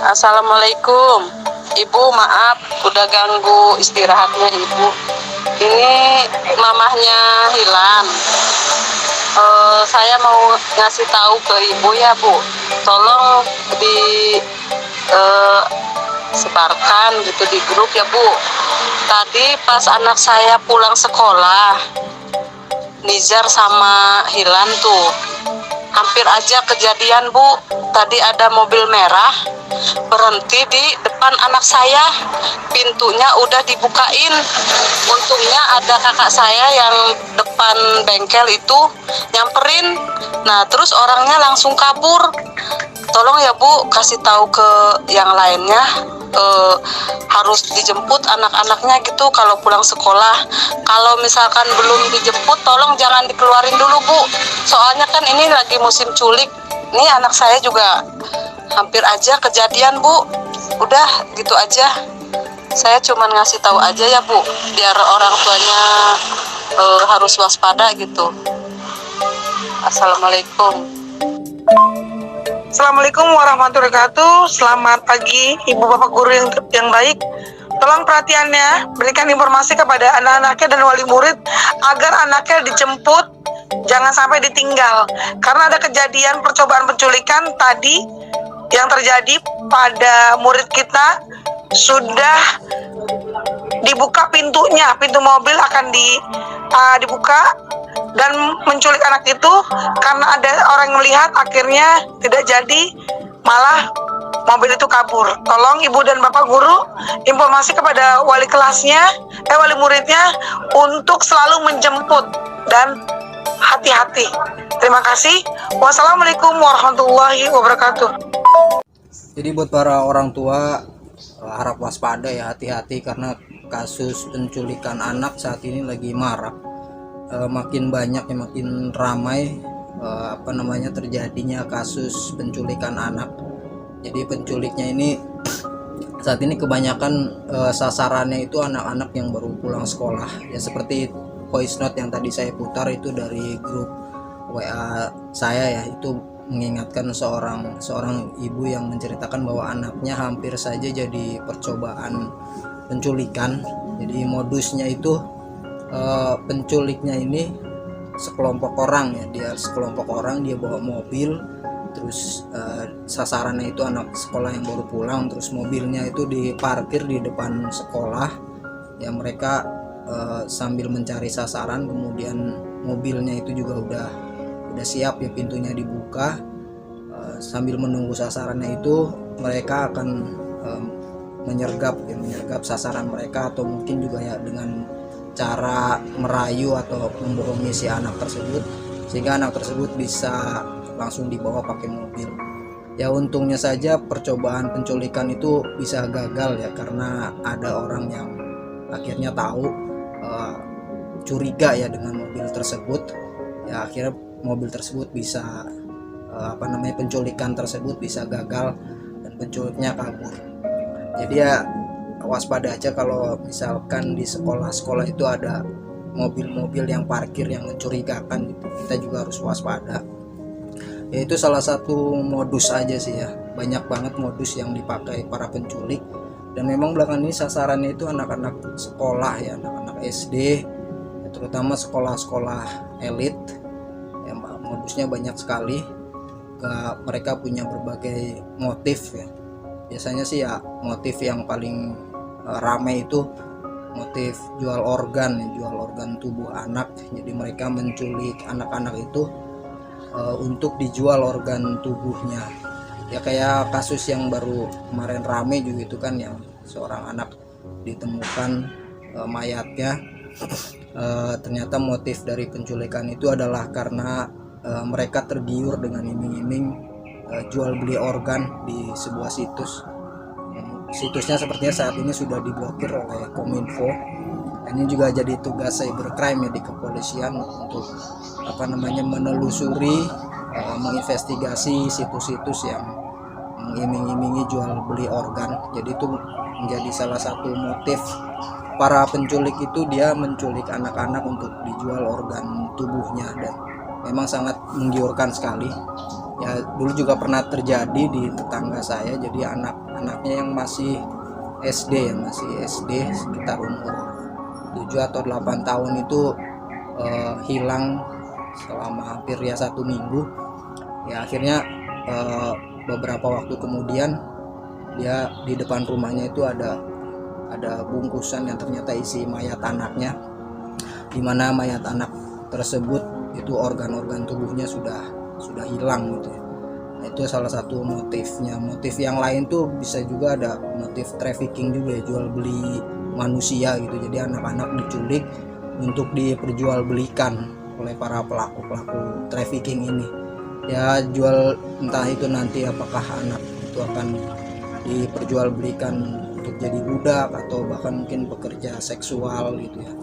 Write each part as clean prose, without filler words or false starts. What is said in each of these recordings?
Assalamualaikum. Ibu, maaf udah ganggu istirahatnya Ibu. Ini mamahnya Hilan. Saya mau ngasih tahu ke Ibu ya Bu. Tolong di eh, sebarkan gitu di grup ya Bu. Tadi pas anak saya pulang sekolah, Nizar sama Hilan tuh hampir aja kejadian Bu. Tadi ada mobil merah berhenti di depan anak saya, pintunya udah dibukain. Untungnya ada kakak saya yang depan bengkel itu nyamperin. Nah terus orangnya langsung kabur. Tolong ya Bu, kasih tahu ke yang lainnya, harus dijemput anak-anaknya gitu kalau pulang sekolah. Kalau misalkan belum dijemput, tolong jangan dikeluarin dulu Bu. Soalnya kan ini lagi musim culik. Nih anak saya juga hampir aja kejadian Bu. Udah gitu aja. Saya cuman ngasih tahu aja ya Bu, biar orang tuanya harus waspada gitu. Assalamualaikum. Assalamualaikum warahmatullahi wabarakatuh. Selamat pagi Ibu Bapak Guru yang baik. Tolong perhatiannya, berikan informasi kepada anak-anaknya dan wali murid agar anaknya dijemput, jangan sampai ditinggal. Karena ada kejadian percobaan penculikan tadi yang terjadi pada murid kita. Sudah dibuka pintunya, pintu mobil akan dibuka dan menculik anak itu. Karena ada orang yang melihat, akhirnya tidak jadi, malah mobil itu kabur. Tolong Ibu dan Bapak Guru informasi kepada wali kelasnya, wali muridnya untuk selalu menjemput dan hati-hati. Terima kasih. Wassalamualaikum warahmatullahi wabarakatuh. Jadi buat para orang tua, harap waspada ya, hati-hati karena kasus penculikan anak saat ini lagi marak. Makin banyak ya, makin ramai terjadinya kasus penculikan anak. Jadi penculiknya ini saat ini kebanyakan sasarannya itu anak-anak yang baru pulang sekolah ya, seperti voice note yang tadi saya putar itu dari grup WA saya ya, itu mengingatkan seorang ibu yang menceritakan bahwa anaknya hampir saja jadi percobaan penculikan. Jadi modusnya itu penculiknya ini sekelompok orang ya, dia bawa mobil, terus sasarannya itu anak sekolah yang baru pulang, terus mobilnya itu diparkir di depan sekolah ya. Mereka sambil mencari sasaran, kemudian mobilnya itu juga udah siap ya, pintunya dibuka. Sambil menunggu sasarannya itu, mereka akan menyergap sasaran mereka, atau mungkin juga ya dengan cara merayu atau membohongi si anak tersebut sehingga anak tersebut bisa langsung dibawa pakai mobil. Ya untungnya saja percobaan penculikan itu bisa gagal ya, karena ada orang yang akhirnya tahu, curiga ya dengan mobil tersebut. Ya akhirnya mobil tersebut bisa penculikan tersebut bisa gagal dan penculiknya kabur. Jadi ya waspada aja kalau misalkan di sekolah-sekolah itu ada mobil-mobil yang parkir yang mencurigakan gitu. Kita juga harus waspada. Ya itu salah satu modus aja sih ya. Banyak banget modus yang dipakai para penculik, dan memang belakangan ini sasarannya itu anak-anak sekolah ya, anak-anak SD, terutama sekolah-sekolah elit. Ya, modusnya banyak sekali. Mereka punya berbagai motif ya. Biasanya sih ya motif yang paling ramai itu motif jual organ tubuh anak. Jadi mereka menculik anak-anak itu untuk dijual organ tubuhnya. Ya kayak kasus yang baru kemarin rame juga itu kan, yang seorang anak ditemukan mayatnya. Ternyata motif dari penculikan itu adalah karena mereka tergiur dengan iming-iming jual beli organ di sebuah situs. Situsnya sepertinya saat ini sudah diblokir oleh Kominfo. Ini juga jadi tugas cybercrime ya di kepolisian untuk menelusuri, menginvestigasi situs-situs yang mengiming-imingi jual beli organ. Jadi itu menjadi salah satu motif para penculik itu, dia menculik anak-anak untuk dijual organ tubuhnya, dan memang sangat menggiurkan sekali. Ya dulu juga pernah terjadi di tetangga saya, jadi anak-anaknya yang masih SD sekitar umur 7 atau 8 tahun itu hilang selama hampir ya 1 minggu. Ya akhirnya beberapa waktu kemudian dia di depan rumahnya itu ada bungkusan yang ternyata isi mayat anaknya, di mana mayat anak tersebut itu organ-organ tubuhnya sudah hilang gitu ya. Nah, itu salah satu motifnya. Motif yang lain tuh bisa juga ada motif trafficking juga ya, jual beli manusia gitu. Jadi anak-anak diculik untuk diperjualbelikan oleh para pelaku trafficking ini. Ya jual, entah itu nanti apakah anak itu akan diperjualbelikan untuk jadi budak atau bahkan mungkin pekerja seksual gitu ya.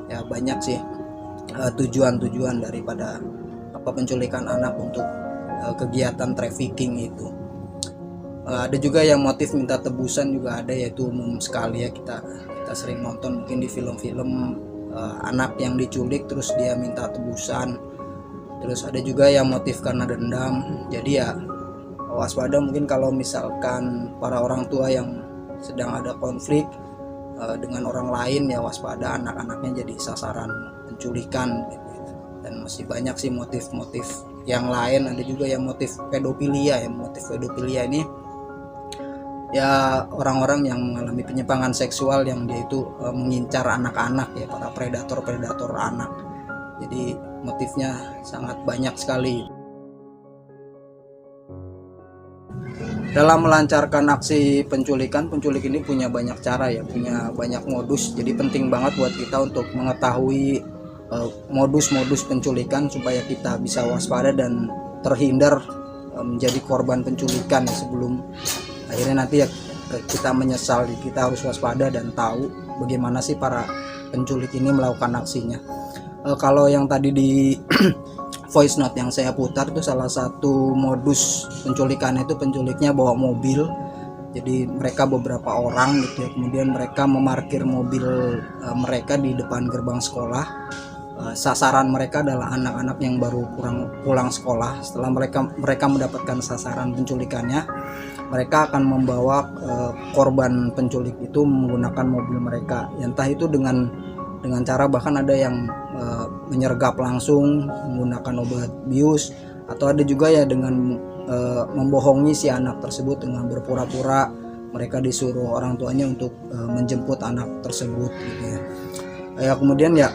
Ya banyak sih tujuan daripada penculikan anak untuk kegiatan trafficking itu. Ada juga yang motif minta tebusan juga ada, yaitu umum sekali ya, kita sering nonton mungkin di film-film anak yang diculik terus dia minta tebusan. Terus ada juga yang motif karena dendam. Jadi ya waspada mungkin kalau misalkan para orang tua yang sedang ada konflik dengan orang lain, ya waspada anak-anaknya jadi sasaran penculikan gitu. Dan masih banyak sih motif-motif yang lain. Ada juga yang motif pedofilia ya. Motif pedofilia ini ya orang-orang yang mengalami penyimpangan seksual yang dia itu mengincar anak-anak ya, para predator anak. Jadi motifnya sangat banyak sekali. Dalam melancarkan aksi penculikan, penculik ini punya banyak cara ya, punya banyak modus. Jadi penting banget buat kita untuk mengetahui modus-modus penculikan supaya kita bisa waspada dan terhindar menjadi korban penculikan ya, sebelum akhirnya nanti ya kita menyesal. Kita harus waspada dan tahu bagaimana sih para penculik ini melakukan aksinya. Kalau yang tadi di voice note yang saya putar itu salah satu modus penculikan itu penculiknya bawa mobil. Jadi mereka beberapa orang gitu ya, kemudian mereka memarkir mobil mereka di depan gerbang sekolah. Sasaran mereka adalah anak-anak yang baru pulang sekolah. Setelah mereka mendapatkan sasaran penculikannya, mereka akan membawa korban penculik itu menggunakan mobil mereka. Entah itu dengan cara bahkan ada yang menyergap langsung menggunakan obat bius, atau ada juga ya dengan membohongi si anak tersebut dengan berpura-pura mereka disuruh orang tuanya untuk menjemput anak tersebut gitu ya. Kemudian ya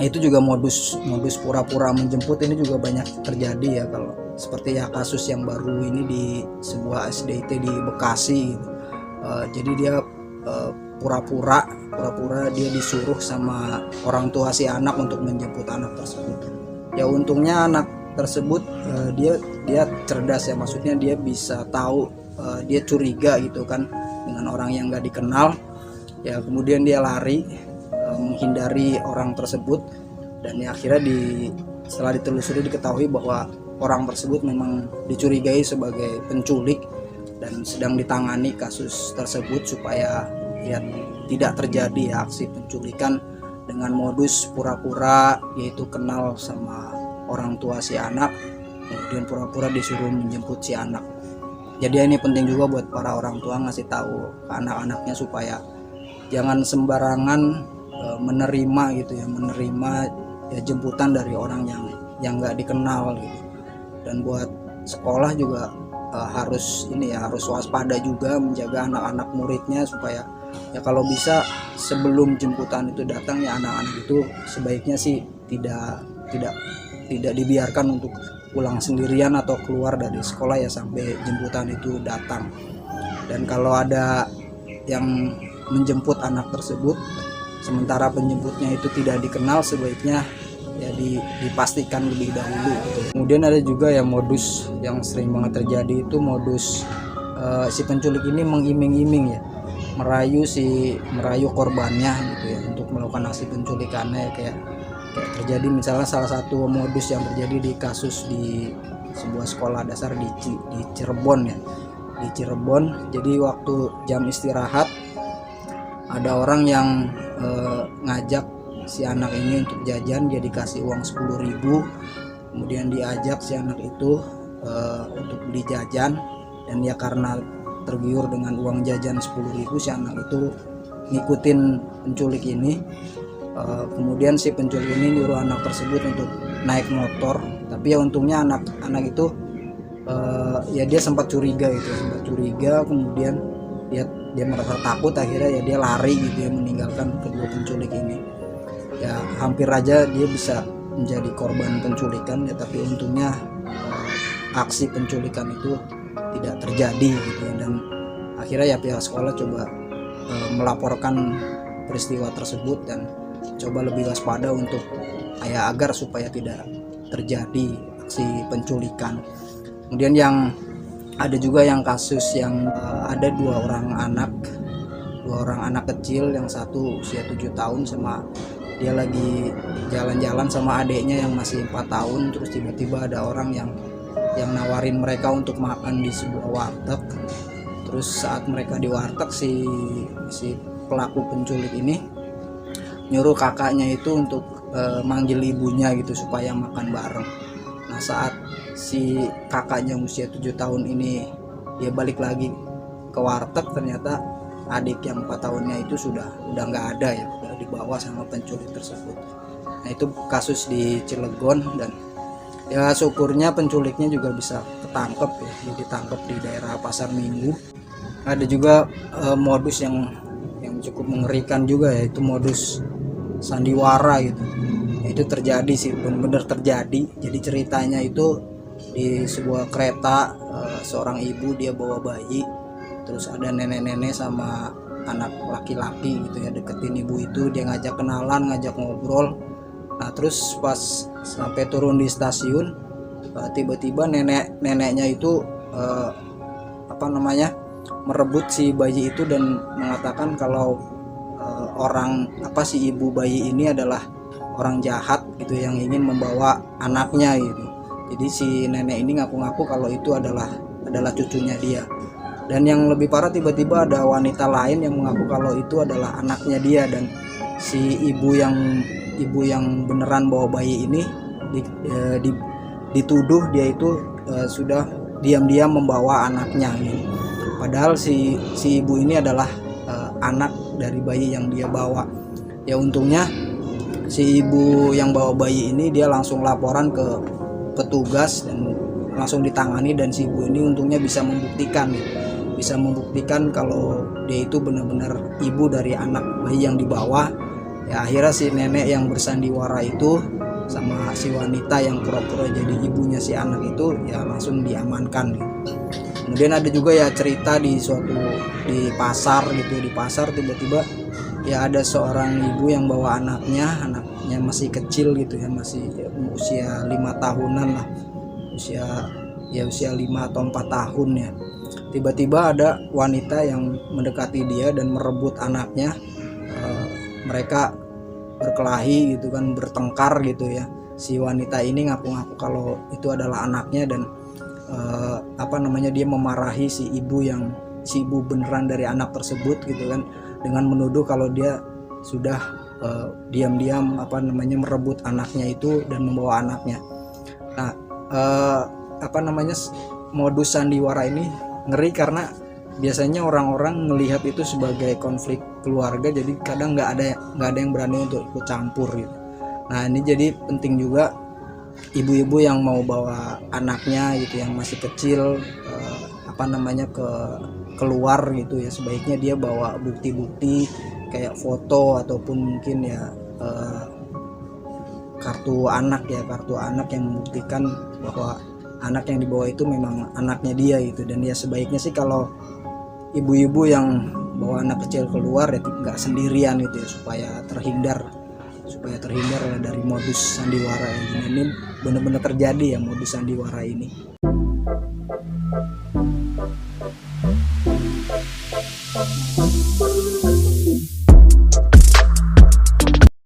itu juga modus pura-pura menjemput ini juga banyak terjadi ya, kalau seperti ya kasus yang baru ini di sebuah SDIT di Bekasi gitu. Jadi dia pura-pura dia disuruh sama orang tua si anak untuk menjemput anak tersebut. Ya untungnya anak tersebut dia cerdas ya, maksudnya dia bisa tahu, dia curiga gitu kan dengan orang yang gak dikenal ya, kemudian dia lari menghindari orang tersebut. Dan ya akhirnya setelah ditelusuri diketahui bahwa orang tersebut memang dicurigai sebagai penculik dan sedang ditangani kasus tersebut supaya ya tidak terjadi ya aksi penculikan dengan modus pura-pura, yaitu kenal sama orang tua si anak, kemudian pura-pura disuruh menjemput si anak. Jadi ini penting juga buat para orang tua ngasih tahu ke anak-anaknya supaya jangan sembarangan menerima jemputan dari orang yang nggak dikenal gitu. Dan buat sekolah juga harus waspada juga, menjaga anak-anak muridnya supaya ya kalau bisa sebelum jemputan itu datang ya anak-anak itu sebaiknya sih tidak dibiarkan untuk pulang sendirian atau keluar dari sekolah ya sampai jemputan itu datang. Dan kalau ada yang menjemput anak tersebut sementara penjemputnya itu tidak dikenal, sebaiknya ya dipastikan lebih dahulu gitu. Kemudian ada juga yang modus yang sering banget terjadi, itu modus si penculik ini mengiming-iming ya, merayu korbannya gitu ya untuk melakukan aksi penculikannya. Kayak terjadi misalnya salah satu modus yang terjadi di kasus di sebuah sekolah dasar di Cirebon ya, di Cirebon. Jadi waktu jam istirahat ada orang yang ngajak si anak ini untuk jajan, dia dikasih uang 10.000, kemudian diajak si anak itu untuk beli jajan, dan ya karena tergiur dengan uang jajan 10.000, si anak itu ngikutin penculik ini. Kemudian si penculik ini nyuruh anak tersebut untuk naik motor, tapi ya untungnya anak itu ya dia sempat curiga gitu, kemudian dia merasa takut, akhirnya ya dia lari gitu ya, meninggalkan kedua penculik ini. Ya hampir aja dia bisa menjadi korban penculikan ya, tapi untungnya aksi penculikan itu tidak terjadi gitu ya. Dan akhirnya ya pihak sekolah coba melaporkan peristiwa tersebut dan coba lebih waspada untuk agar supaya tidak terjadi aksi penculikan. Kemudian yang ada juga yang kasus yang ada dua orang anak kecil, yang satu usia 7 tahun, sama dia lagi jalan-jalan sama adiknya yang masih 4 tahun, terus tiba-tiba ada orang yang nawarin mereka untuk makan di sebuah warteg. Terus saat mereka di warteg, si pelaku penculik ini nyuruh kakaknya itu untuk manggil ibunya gitu supaya makan bareng. Nah saat si kakaknya usia 7 tahun ini dia balik lagi ke warteg, ternyata adik yang 4 tahunnya itu udah nggak ada ya, udah dibawa sama penculik tersebut. Nah itu kasus di Cilegon, dan ya syukurnya penculiknya juga bisa ketangkep ya, dia ditangkap di daerah Pasar Minggu. Ada juga modus yang cukup mengerikan juga, yaitu modus sandiwara gitu. Itu terjadi sih, benar-benar terjadi. Jadi ceritanya itu di sebuah kereta, seorang ibu dia bawa bayi, terus ada nenek-nenek sama anak laki-laki gitu ya, deketin ibu itu, dia ngajak kenalan, ngajak ngobrol. Nah terus pas sampai turun di stasiun, tiba-tiba neneknya itu merebut si bayi itu dan mengatakan kalau si ibu bayi ini adalah orang jahat gitu yang ingin membawa anaknya gitu. Jadi si nenek ini ngaku-ngaku kalau itu adalah cucunya dia. Dan yang lebih parah, tiba-tiba ada wanita lain yang mengaku kalau itu adalah anaknya dia, dan si ibu yang beneran bawa bayi ini dituduh dia itu sudah diam-diam membawa anaknya gitu. Padahal si ibu ini adalah anak dari bayi yang dia bawa. Ya untungnya si ibu yang bawa bayi ini dia langsung laporan ke petugas dan langsung ditangani, dan si ibu ini untungnya bisa membuktikan kalau dia itu benar-benar ibu dari anak bayi yang dibawa. Ya akhirnya si nenek yang bersandiwara itu sama si wanita yang pura-pura jadi ibunya si anak itu ya langsung diamankan gitu. Kemudian ada juga ya cerita di pasar gitu, di pasar tiba-tiba ya ada seorang ibu yang bawa anaknya masih kecil gitu ya, masih usia 5 tahunan lah, usia 5 atau 4 tahun ya. Tiba-tiba ada wanita yang mendekati dia dan merebut anaknya. Mereka berkelahi gitu kan, bertengkar gitu ya. Si wanita ini ngaku-ngaku kalau itu adalah anaknya, dan dia memarahi si ibu beneran dari anak tersebut gitu kan, dengan menuduh kalau dia sudah diam-diam merebut anaknya itu dan membawa anaknya. Nah modus sandiwara ini ngeri karena biasanya orang-orang melihat itu sebagai konflik keluarga, jadi kadang nggak ada yang berani untuk ikut campur gitu. Nah ini jadi penting juga ibu-ibu yang mau bawa anaknya gitu yang masih kecil keluar gitu ya, sebaiknya dia bawa bukti-bukti kayak foto ataupun mungkin ya kartu anak yang membuktikan bahwa anak yang dibawa itu memang anaknya dia gitu. Dan ya sebaiknya sih kalau ibu-ibu yang bawa anak kecil keluar ya nggak sendirian gitu ya, supaya terhindar dari modus sandiwara ini. Benar-benar terjadi ya modus sandiwara ini.